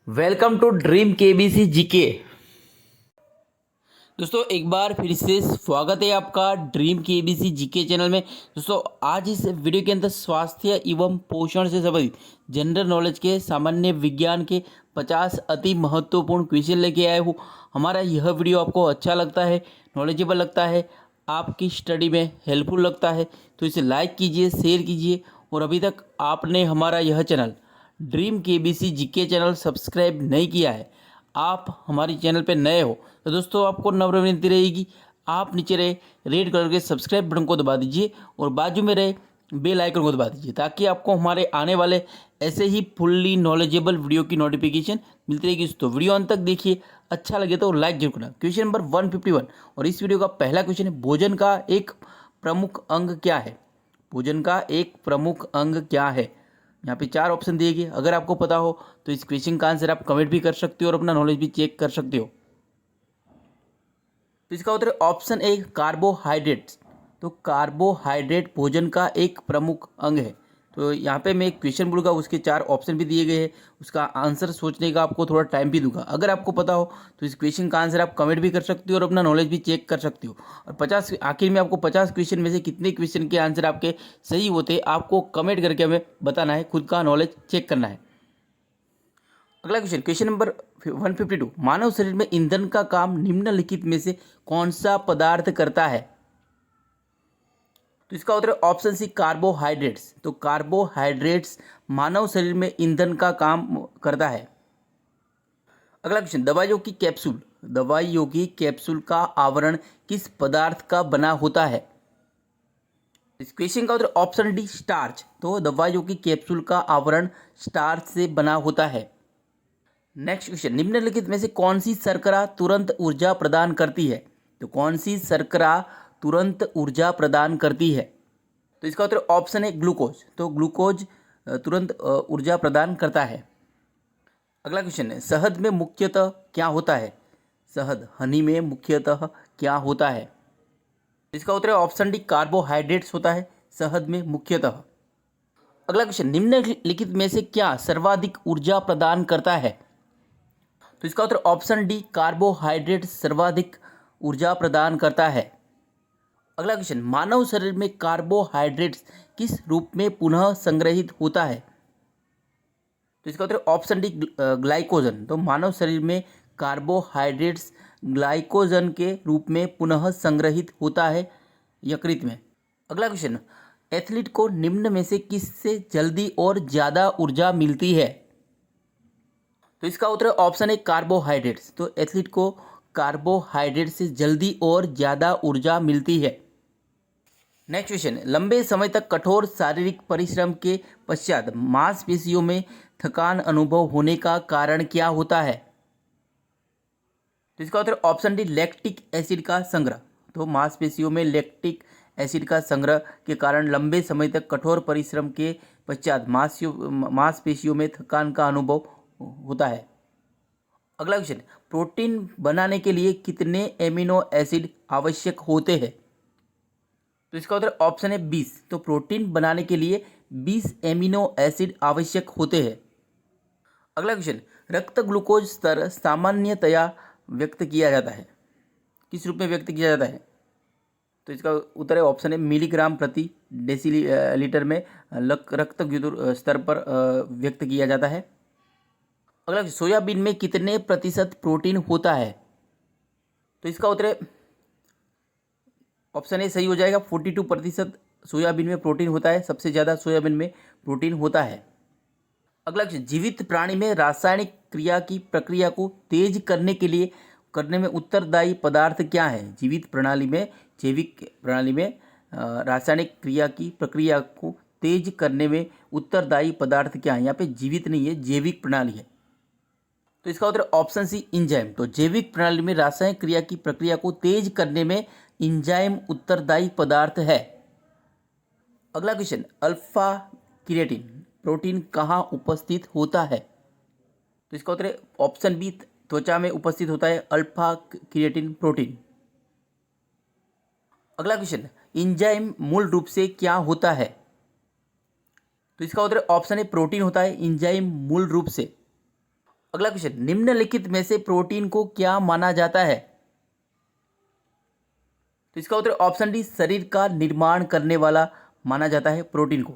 Welcome to dream KBC GK. दोस्तों एक बार फिर से स्वागत है आपका ड्रीम केबीसी जीके चैनल में। दोस्तों आज इस वीडियो के अंदर स्वास्थ्य एवं पोषण से संबंधित जनरल नॉलेज के सामान्य विज्ञान के 50 अति महत्वपूर्ण क्वेश्चन लेके आए हूँ। हमारा यह वीडियो आपको अच्छा लगता है, नॉलेजेबल लगता है, आपकी स्टडी में हेल्पफुल लगता है तो इसे लाइक कीजिए, शेयर कीजिए। और अभी तक आपने हमारा यह channel dream KBC GK channel subscribe नहीं किया है, आप हमारे चैनल पे नए हो तो दोस्तों आपको नम्र विनती रहेगी, आप नीचे रहे रेड कलर के सब्सक्राइब बटन को दबा दीजिए और बाजू में रहे बेल आइकन को दबा दीजिए ताकि आपको हमारे आने वाले ऐसे ही फुल्ली नॉलेजेबल वीडियो की नोटिफिकेशन मिलती रहेगी। तो वीडियो अंत तक देखिए, अच्छा लगे तो लाइक जरूर करना। क्वेश्चन नंबर 151 और इस वीडियो का पहला क्वेश्चन है, भोजन का एक प्रमुख अंग क्या है? भोजन का एक प्रमुख अंग क्या है? यहाँ पे 4 ऑप्शन दिए गए, अगर आपको पता हो तो इस क्वेश्चन का आंसर आप कमेंट भी कर सकते हो और अपना नॉलेज भी चेक कर सकते हो। तो इसका उत्तर ऑप्शन ए कार्बोहाइड्रेट्स। तो कार्बोहाइड्रेट भोजन का एक प्रमुख अंग है। तो यहाँ पे मैं एक क्वेश्चन बोलूँगा, उसके 4 ऑप्शन भी दिए गए हैं, उसका आंसर सोचने का आपको थोड़ा टाइम भी दूंगा। अगर आपको पता हो तो इस क्वेश्चन का आंसर आप कमेंट भी कर सकते हो और अपना नॉलेज भी चेक कर सकते हो। और 50 आखिर में आपको 50 क्वेश्चन में से कितने क्वेश्चन के आंसर आपके सही होते हैं आपको कमेंट करके हमें बताना है, खुद का नॉलेज चेक करना है। अगला क्वेश्चन, क्वेश्चन नंबर 152, मानव शरीर में ईंधन का काम निम्नलिखित में से कौन सा पदार्थ करता है? तो इसका उत्तर ऑप्शन सी कार्बोहाइड्रेट्स। तो कार्बोहाइड्रेट्स मानव शरीर में ईंधन का काम करता है। अगला क्वेश्चन, दवाइयों की कैप्सूल का आवरण किस पदार्थ का बना होता है? इस क्वेश्चन का उत्तर ऑप्शन डी स्टार्च। तो दवाइयों की कैप्सूल का आवरण स्टार्च से बना होता है। नेक्स्ट क्वेश्चन, निम्नलिखित में से कौन सी शर्करा तुरंत ऊर्जा प्रदान करती है? तो कौन सी शर्करा तुरंत ऊर्जा प्रदान करती है? तो इसका उत्तर ऑप्शन है ग्लूकोज। तो ग्लूकोज तुरंत ऊर्जा प्रदान करता है। अगला क्वेश्चन है, शहद में मुख्यतः क्या होता है? हनी में मुख्यतः क्या होता है? इसका उत्तर है ऑप्शन डी कार्बोहाइड्रेट्स होता है शहद में मुख्यतः। अगला क्वेश्चन, निम्नलिखित में से क्या सर्वाधिक ऊर्जा प्रदान करता है? तो इसका उत्तर ऑप्शन डी कार्बोहाइड्रेट सर्वाधिक ऊर्जा प्रदान करता है। अगला क्वेश्चन, मानव शरीर में कार्बोहाइड्रेट्स किस रूप में पुनः संग्रहित होता है? तो इसका उत्तर ऑप्शन डी ग्लाइकोजन। तो मानव शरीर में कार्बोहाइड्रेट्स ग्लाइकोजन के रूप में पुनः संग्रहित होता है यकृत में। अगला क्वेश्चन, एथलीट को निम्न में से किससे जल्दी और ज़्यादा ऊर्जा मिलती है? तो इसका उत्तर ऑप्शन है कार्बोहाइड्रेट्स। तो एथलीट को कार्बोहाइड्रेट से जल्दी और ज़्यादा ऊर्जा मिलती है। नेक्स्ट क्वेश्चन, लंबे समय तक कठोर शारीरिक परिश्रम के पश्चात मांसपेशियों में थकान अनुभव होने का कारण क्या होता है? तो इसका उत्तर ऑप्शन डी लैक्टिक एसिड का संग्रह। तो मांसपेशियों में लैक्टिक एसिड का संग्रह के कारण लंबे समय तक कठोर परिश्रम के पश्चात मांसपेशियों में थकान का अनुभव होता है। अगला क्वेश्चन, प्रोटीन बनाने के लिए कितने एमिनो एसिड आवश्यक होते हैं? तो इसका उत्तर ऑप्शन है 20। तो प्रोटीन बनाने के लिए 20 एमिनो एसिड आवश्यक होते हैं। अगला क्वेश्चन, रक्त ग्लूकोज स्तर सामान्यतया व्यक्त किया जाता है, किस रूप में व्यक्त किया जाता है? तो इसका उत्तर है ऑप्शन है मिलीग्राम प्रति डेसीलीटर में रक्त स्तर पर व्यक्त किया जाता है। अगला, सोयाबीन में कितने प्रतिशत प्रोटीन होता है? तो इसका उत्तर है ऑप्शन ए सही हो जाएगा, 42% सोयाबीन में प्रोटीन होता है, सबसे ज़्यादा सोयाबीन में प्रोटीन होता है। अगला, जीवित प्राणी में रासायनिक क्रिया की प्रक्रिया को तेज करने में उत्तरदायी पदार्थ क्या है? जैविक प्रणाली में रासायनिक क्रिया की प्रक्रिया को तेज करने में उत्तरदायी पदार्थ क्या है? यहाँ पे जीवित नहीं है, जैविक प्रणाली है। तो इसका उत्तर ऑप्शन सी इंजाइम। तो जैविक प्रणाली में रासायनिक क्रिया की प्रक्रिया को तेज करने में इंजाइम उत्तरदायी पदार्थ है। अगला क्वेश्चन, अल्फा क्रिएटिन प्रोटीन कहाँ उपस्थित होता है? तो इसका उत्तर ऑप्शन बी त्वचा में उपस्थित होता है अल्फा क्रिएटिन प्रोटीन। अगला क्वेश्चन, इंजाइम मूल रूप से क्या होता है? तो इसका उत्तर ऑप्शन है प्रोटीन होता है इंजाइम मूल रूप से। अगला क्वेश्चन, निम्नलिखित में से प्रोटीन को क्या माना जाता है? तो इसका उत्तर ऑप्शन डी, शरीर का निर्माण करने वाला माना जाता है प्रोटीन को।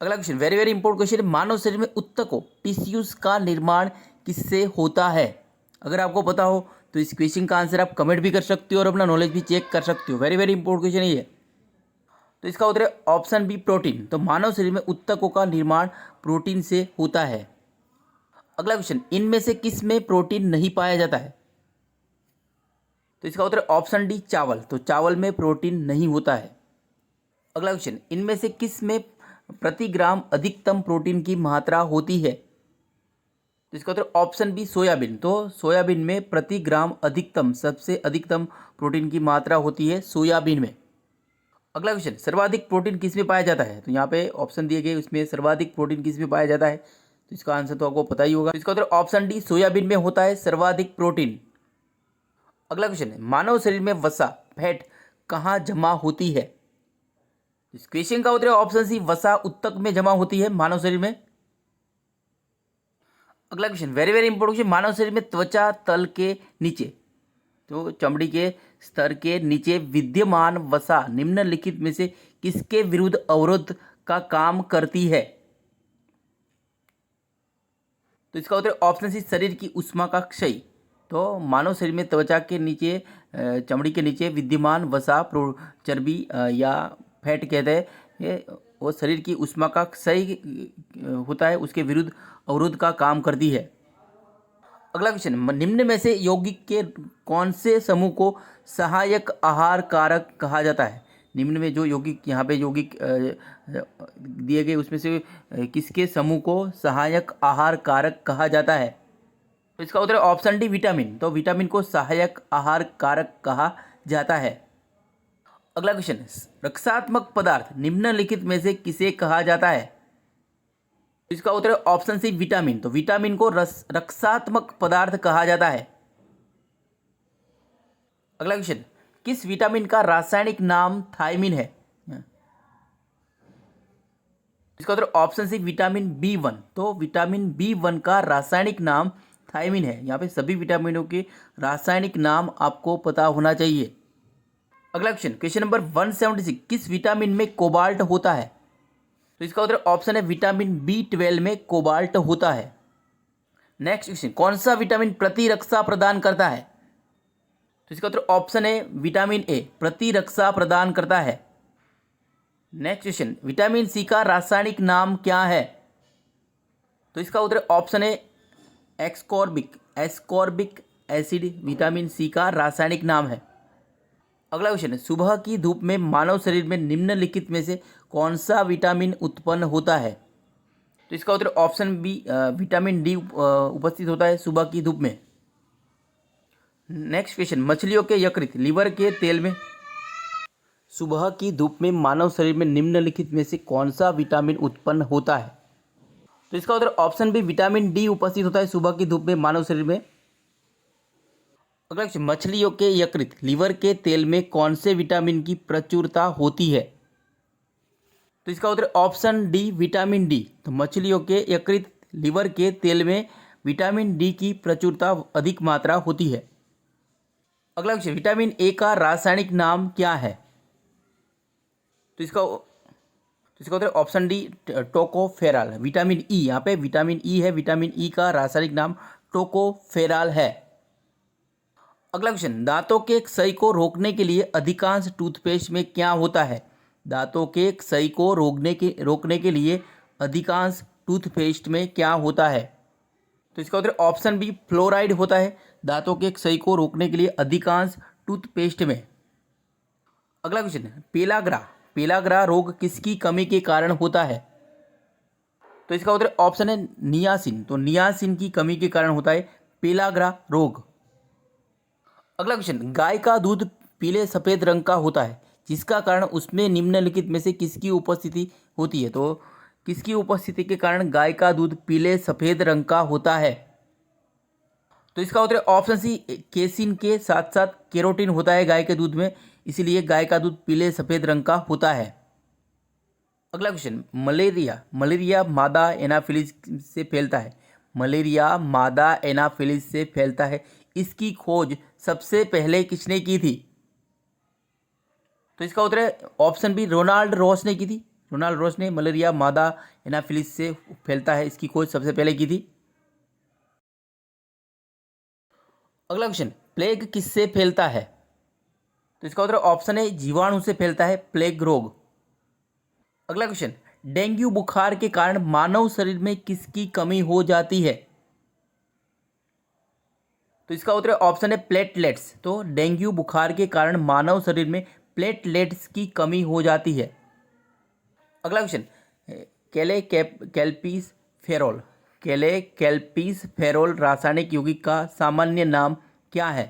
अगला question, very very important question, मानव शरीर में ऊतकों टिश्यूज का निर्माण किससे होता है? अगर आपको पता हो तो इस क्वेश्चन का आंसर आप कमेंट भी कर सकते हो और अपना नॉलेज भी चेक कर सकते हो। वेरी वेरी इंपॉर्टेंट क्वेश्चन ये है। तो इसका उत्तर है ऑप्शन बी, प्रोटीन। तो मानव शरीर में ऊतकों का निर्माण प्रोटीन से होता है। अगला क्वेश्चन, इनमें से किस में प्रोटीन नहीं पाया जाता है? तो इसका उत्तर ऑप्शन डी, चावल। तो चावल में प्रोटीन नहीं होता है। अगला क्वेश्चन, इनमें से किस में प्रति ग्राम अधिकतम प्रोटीन की मात्रा होती है? तो इसका उत्तर ऑप्शन बी, सोयाबीन। तो सोयाबीन में प्रति ग्राम अधिकतम, सबसे अधिकतम प्रोटीन की मात्रा होती है सोयाबीन में। अगला क्वेश्चन, सर्वाधिक प्रोटीन किस में पाया जाता है? तो यहाँ पे ऑप्शन दिए गए, उसमें सर्वाधिक प्रोटीन किस में पाया जाता है? तो इसका आंसर तो आपको पता ही होगा। तो इसका उत्तर ऑप्शन डी, सोयाबीन में होता है सर्वाधिक प्रोटीन। अगला क्वेश्चन है, मानव शरीर में वसा, फैट कहाँ जमा होती है? इस क्वेश्चन का उत्तर ऑप्शन सी, वसा ऊतक में जमा होती है मानव शरीर में। अगला question, very very important question, मानव शरीर में त्वचा तल के नीचे, तो चमड़ी के स्तर के नीचे विद्यमान वसा निम्नलिखित में से किसके विरुद्ध अवरोध का काम करती है? तो इसका उत्तर ऑप्शन सी, शरीर की ऊष्मा का क्षय। तो मानव शरीर में त्वचा के नीचे, चमड़ी के नीचे विद्यमान वसा, चर्बी या फैट कहते हैं, ये वो शरीर की ऊष्मा का क्षय होता है, उसके विरुद्ध अवरोध का काम करती है। अगला क्वेश्चन, निम्न में से यौगिक के कौन से समूह को सहायक आहार कारक कहा जाता है? निम्न में जो यौगिक, यहाँ पे यौगिक दिए गए, उसमें से किसके समूह को सहायक आहार कारक कहा जाता है? तो इसका उत्तर ऑप्शन डी, विटामिन। तो विटामिन को सहायक आहार कारक कहा जाता है। अगला क्वेश्चन, रक्षात्मक पदार्थ निम्नलिखित में से किसे कहा जाता है? इसका उत्तर ऑप्शन सी, विटामिन। तो विटामिन को रक्षात्मक पदार्थ कहा जाता है। अगला क्वेश्चन, किस विटामिन का रासायनिक नाम थायमिन है? इसका उत्तर ऑप्शन सी, विटामिन बी1। तो विटामिन बी1 का रासायनिक नाम थायमिन है। यहाँ पे सभी विटामिनों के रासायनिक नाम आपको पता होना चाहिए। अगला क्वेश्चन, क्वेश्चन नंबर 176, किस विटामिन में कोबाल्ट होता है? तो इसका उत्तर ऑप्शन है, विटामिन बी12 में कोबाल्ट होता है। नेक्स्ट क्वेश्चन, कौन सा विटामिन प्रतिरक्षा प्रदान करता है? तो इसका उत्तर ऑप्शन है, विटामिन ए, प्रतिरक्षा प्रदान करता है। नेक्स्ट क्वेश्चन, विटामिन सी का रासायनिक नाम क्या है? तो इसका उत्तर ऑप्शन है, एस्कॉर्बिक एसिड विटामिन सी का रासायनिक नाम है। अगला क्वेश्चन है, सुबह की धूप में मानव शरीर में निम्नलिखित में से कौन सा विटामिन उत्पन्न होता है? तो इसका उत्तर ऑप्शन बी, विटामिन डी उपस्थित होता है सुबह की धूप में। नेक्स्ट क्वेश्चन, मछलियों के यकृत, लीवर के तेल में सुबह की धूप में मानव शरीर में निम्नलिखित में से कौन सा विटामिन उत्पन्न होता है? तो इसका उत्तर ऑप्शन बी, विटामिन डी उपस्थित होता है सुबह की धूप में मानव शरीर में। अगला क्वेश्चन, मछलियों के यकृत, लीवर के तेल में कौन से विटामिन की प्रचुरता होती है? तो इसका उत्तर ऑप्शन डी, विटामिन डी। तो मछलियों के यकृत, लीवर के तेल में विटामिन डी की प्रचुरता अधिक मात्रा होती है। अगला क्वेश्चन, विटामिन ए का रासायनिक नाम क्या है? तो इसका उत्तर option D, tocopherol. Vitamin E, यहाँ पे विटामिन ई है, विटामिन ई का रासायनिक नाम टोकोफेराल है। अगला क्वेश्चन, दांतों के क्षय को रोकने के लिए अधिकांश टूथपेस्ट में क्या होता है? दांतों के क्षय को रोकने के लिए अधिकांश टूथपेस्ट में क्या होता है? तो इसका उत्तर ऑप्शन बी, फ्लोराइड होता है दांतों के क्षय को रोकने के लिए अधिकांश टूथपेस्ट में। अगला क्वेश्चन, पेलाग्रा रोग किसकी कमी के कारण होता है? तो इसका उत्तर ऑप्शन है, नियासिन। तो नियासिन की कमी के कारण होता है पेलाग्रा रोग। अगला क्वेश्चन, गाय का दूध पीले सफ़ेद रंग का होता है, जिसका कारण उसमें निम्नलिखित में से किसकी उपस्थिति होती है? तो किसकी उपस्थिति के कारण गाय का दूध पीले सफ़ेद रंग का होता है? तो इसका उत्तर ऑप्शन सी, केसिन के साथ साथ केरोटिन होता है गाय के दूध में, इसीलिए गाय का दूध पीले सफ़ेद रंग का होता है। अगला क्वेश्चन, मलेरिया मादा एनाफिलिस से फैलता है। मलेरिया मादा एनाफिलिस से फैलता है, इसकी खोज सबसे पहले किसने की थी? तो इसका उत्तर है ऑप्शन बी, रोनाल्ड रॉस ने की थी। रोनाल्ड रॉस ने मलेरिया मादा एनाफिलिस से फैलता है, इसकी खोज सबसे पहले की थी। अगला क्वेश्चन, प्लेग किससे फैलता है? तो इसका उत्तर ऑप्शन है जीवाणु से फैलता है, प्लेग रोग। अगला क्वेश्चन, डेंगू बुखार के कारण मानव शरीर में किसकी कमी हो जाती है? तो इसका उत्तर ऑप्शन है प्लेटलेट्स। तो डेंगू बुखार के कारण मानव शरीर में प्लेटलेट्स की कमी हो जाती है। अगला क्वेश्चन, कैले फेरोल रासायनिक यौगिक का सामान्य नाम क्या है?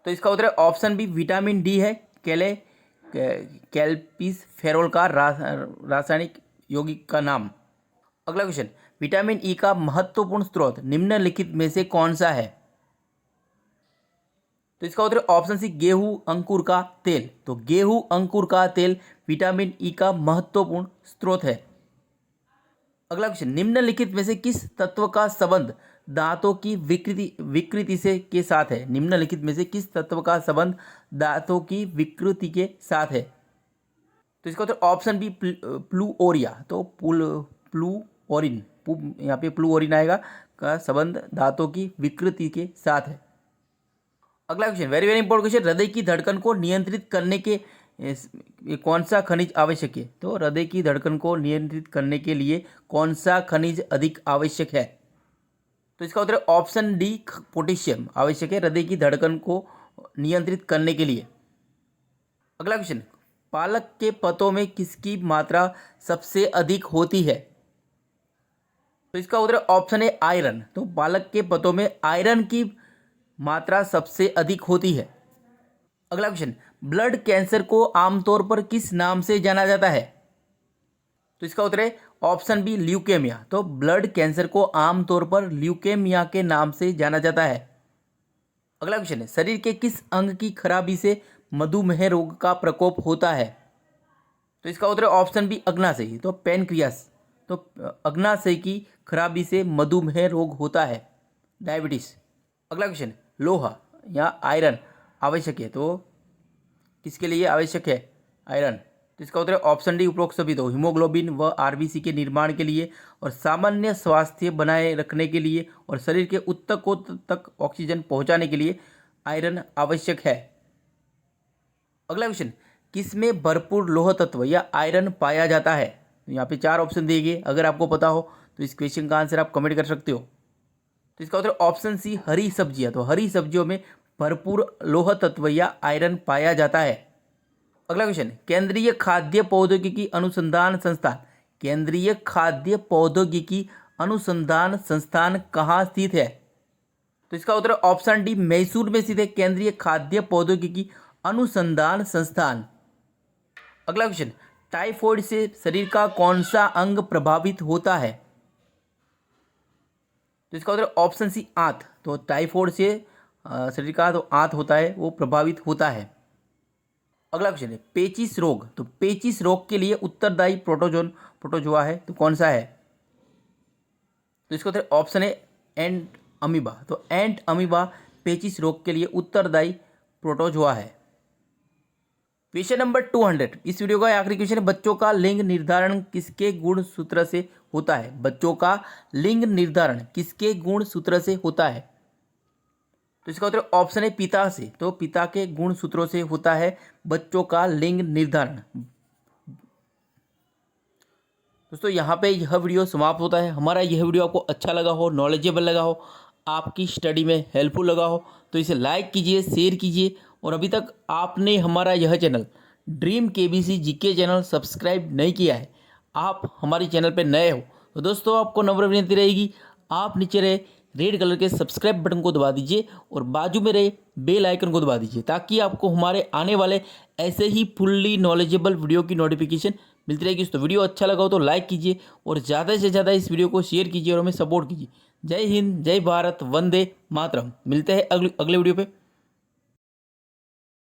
तो इसका उत्तर ऑप्शन बी, विटामिन डी है, कैल्पिस फेरोल का रासायनिक यौगिक का नाम। अगला क्वेश्चन, विटामिन ई का महत्वपूर्ण स्रोत निम्नलिखित में से कौन सा है? तो इसका उत्तर ऑप्शन सी, गेहूं अंकुर का तेल। तो गेहूं अंकुर का तेल विटामिन ई का महत्वपूर्ण स्रोत है। अगला क्वेश्चन, निम्नलिखित में से किस तत्व का संबंध दांतों की विकृति से के साथ है? निम्नलिखित में से किस तत्व का संबंध दांतों की विकृति के साथ है? तो इसका उत्तर ऑप्शन बी, प्लूओरिया। तो प्लूओरिन, यहाँ पे प्लूओरिन आएगा, का संबंध दांतों की विकृति के साथ है। अगला question, very very important question, हृदय की धड़कन को नियंत्रित करने के कौन सा खनिज आवश्यक है? तो हृदय की धड़कन को नियंत्रित करने के लिए कौन सा खनिज अधिक आवश्यक है? तो इसका उत्तर ऑप्शन डी, पोटेशियम आवश्यक है हृदय की धड़कन को नियंत्रित करने के लिए। अगला क्वेश्चन, पालक के पत्तों में किसकी मात्रा सबसे अधिक होती है? तो इसका उत्तर ऑप्शन है आयरन। तो पालक के पत्तों में आयरन की मात्रा सबसे अधिक होती है। अगला क्वेश्चन, ब्लड कैंसर को आमतौर पर किस नाम से जाना जाता है? तो इसका उत्तर है ऑप्शन बी, ल्यूकेमिया। तो ब्लड कैंसर को आमतौर पर ल्यूकेमिया के नाम से जाना जाता है। अगला क्वेश्चन है, शरीर के किस अंग की खराबी से मधुमेह रोग का प्रकोप होता है? तो इसका उत्तर ऑप्शन बी, अग्नाशय। तो पैनक्रियास। तो अग्नाशय की खराबी से मधुमेह रोग होता है, डायबिटीज। अगला क्वेश्चन, लोहा या आयरन आवश्यक है, तो किसके लिए आवश्यक है आयरन? तो इसका उत्तर ऑप्शन डी, उपरोक्त सभी दो, हीमोग्लोबिन व आरबीसी के निर्माण के लिए और सामान्य स्वास्थ्य बनाए रखने के लिए और शरीर के ऊतकों तक ऑक्सीजन पहुंचाने के लिए आयरन आवश्यक है। अगला क्वेश्चन, किसमें भरपूर लोह तत्व या आयरन पाया जाता है? तो यहाँ पे 4 ऑप्शन दिए गए, अगर आपको पता हो तो इस क्वेश्चन का आंसर आप कमेंट कर सकते हो। तो इसका उत्तर ऑप्शन सी, हरी सब्जियां। तो हरी सब्जियों में भरपूर लोह तत्व या आयरन पाया जाता है। अगला क्वेश्चन, केंद्रीय खाद्य प्रौद्योगिकी अनुसंधान संस्थान, केंद्रीय खाद्य प्रौद्योगिकी अनुसंधान संस्थान कहाँ स्थित है? तो इसका उत्तर ऑप्शन डी, मैसूर में स्थित है केंद्रीय खाद्य प्रौद्योगिकी अनुसंधान संस्थान। अगला क्वेश्चन, टाइफॉइड से शरीर का कौन सा अंग प्रभावित होता है? तो इसका उत्तर ऑप्शन सी, आंत। तो टाइफॉइड से शरीर का जो आंत होता है वो प्रभावित होता है। अगला क्वेश्चन है, पेचिस रोग। तो पेचिस रोग के लिए उत्तरदायी प्रोटोजोआ है, तो कौन सा है? तो इसका उत्तर ऑप्शन है एंट अमीबा। तो एंट अमीबा पेचिस रोग के लिए उत्तरदायी प्रोटोजोआ है। क्वेश्चन नंबर 200, इस वीडियो का आखिरी क्वेश्चन है, बच्चों का लिंग निर्धारण किसके गुणसूत्र से होता है? बच्चों का लिंग निर्धारण किसके गुणसूत्र से होता है? तो इसका उत्तर ऑप्शन है पिता से। तो पिता के गुणसूत्रों से होता है बच्चों का लिंग निर्धारण। दोस्तों यहाँ पे यह वीडियो समाप्त होता है। हमारा यह वीडियो आपको अच्छा लगा हो, नॉलेजेबल लगा हो, आपकी स्टडी में हेल्पफुल लगा हो तो इसे लाइक कीजिए, शेयर कीजिए और अभी तक आपने हमारा यह channel dream KBC GK channel subscribe नहीं किया है, आप हमारे चैनल पर नए हो तो दोस्तों आपको नम्र विनती रहेगी, आप नीचे रहे रेड कलर के सब्सक्राइब बटन को दबा दीजिए और बाजू में रहे बेल आइकन को दबा दीजिए ताकि आपको हमारे आने वाले ऐसे ही फुल्ली नॉलेजेबल वीडियो की नोटिफिकेशन मिलती रहेगी। तो वीडियो अच्छा लगा हो तो लाइक कीजिए और ज़्यादा से ज़्यादा इस वीडियो को शेयर कीजिए और हमें सपोर्ट कीजिए। जय हिंद, जय भारत, वंदे मातरम। मिलते हैं अगले वीडियो पे।